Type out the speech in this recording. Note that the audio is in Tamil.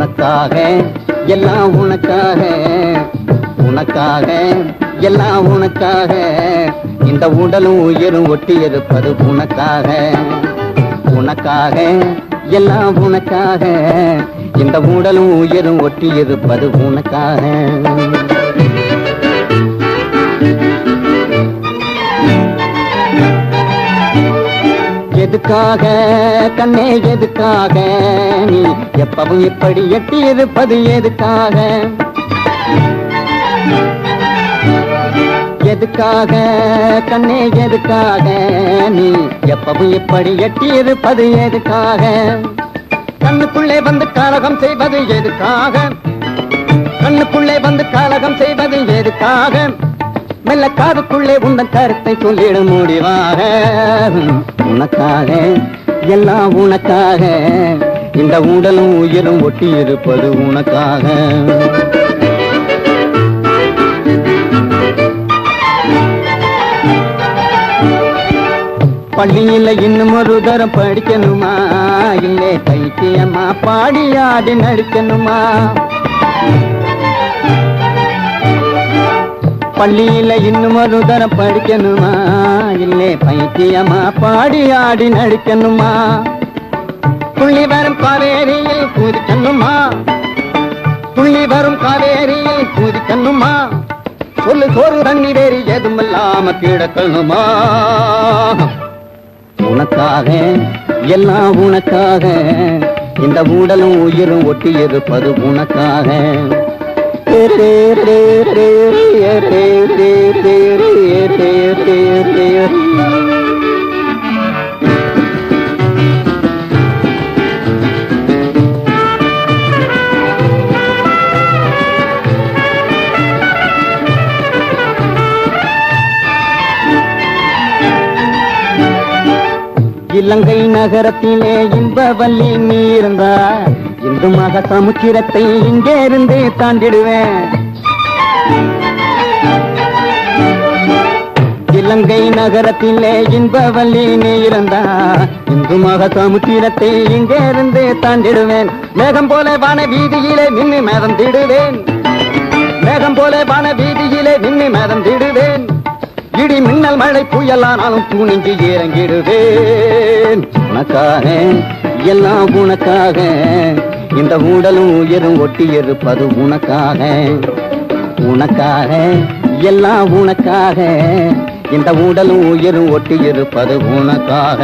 உனக்காக எல்லாம் உனக்காக, உனக்காக எல்லாம் உனக்காக, இந்த உடலும் உயிரும் ஒட்டி இருப்பது உனக்காக, உனக்காக எல்லாம் உனக்காக, இந்த உடலும் உயிரும் ஒட்டி இருப்பது உனக்காக. எதுக்காக கண்ணே எதுக்காக நீ எப்பவும் இப்படி எட்டி இருப்பது எதுக்காக, எதுக்காக கண்ணே எதுக்காக நீ எப்பவும் இப்படி எட்டி இருப்பது எதுக்காக, கண்ணுக்குள்ளே வந்து கலகம் செய்வது எதுக்காக, கண்ணுக்குள்ளே வந்து கலகம் செய்வது எதுக்காக, மெல்ல காதுக்குள்ளே உந்தன் கருத்தை சொல்லிட முடிவாக, உனக்காக எல்லாம் உனக்காக, இந்த உடலும் உயிரும் ஒட்டி இருப்பது உனக்காக. பள்ளியில இன்னும் ஒரு தரம் படிக்கணுமா, இல்லே பைத்தியம்மா பாடி ஆடி நடிக்கணுமா, பள்ளியில இன்னும் ஒரு தரம் படிக்கணுமா, இல்லே பைத்தியமா பாடி ஆடி நடிக்கணுமா, துள்ளி வரும் காவேரியில் குதிக்கணுமா, துள்ளி வரும் காவேரியில் குதிக்கணுமா, சொல்லு சோறு தண்ணி வேறு எதுமில்லாம கிடக்கணுமா, உனக்காக எல்லாம் உனக்காக, இந்த உடலும் உயிரும் ஒட்டி இருப்பது உனக்காக. இலங்கை நகரத்திலே இன்பவல்லி நீ இருந்தா, இந்து மக சமுத்திரத்தை இங்கே இருந்து தாண்டிடுவேன், இலங்கை நகரத்திலே இன்பவல்லி நீ இருந்தா, இந்து மக சமுத்திரத்தை இங்கே இருந்து தாண்டிடுவேன், மேகம் போல வான வீதியிலே நின்று மேதம் திடுவேன், மேகம் போல வான வீதியிலே நின்று மேதம் திடுவேன், இடி மின்னல் மழை புயலானாலும் துணிஞ்சு இறங்கிடுவேன், உனக்காக எல்லாம் உனக்காக, இந்த உடலும் உயிரும் ஒட்டி இருப்பது உனக்காக, உனக்காக எல்லாம் உனக்காக, இந்த உடலும் உயிரும் ஒட்டி இருப்பது உனக்காக.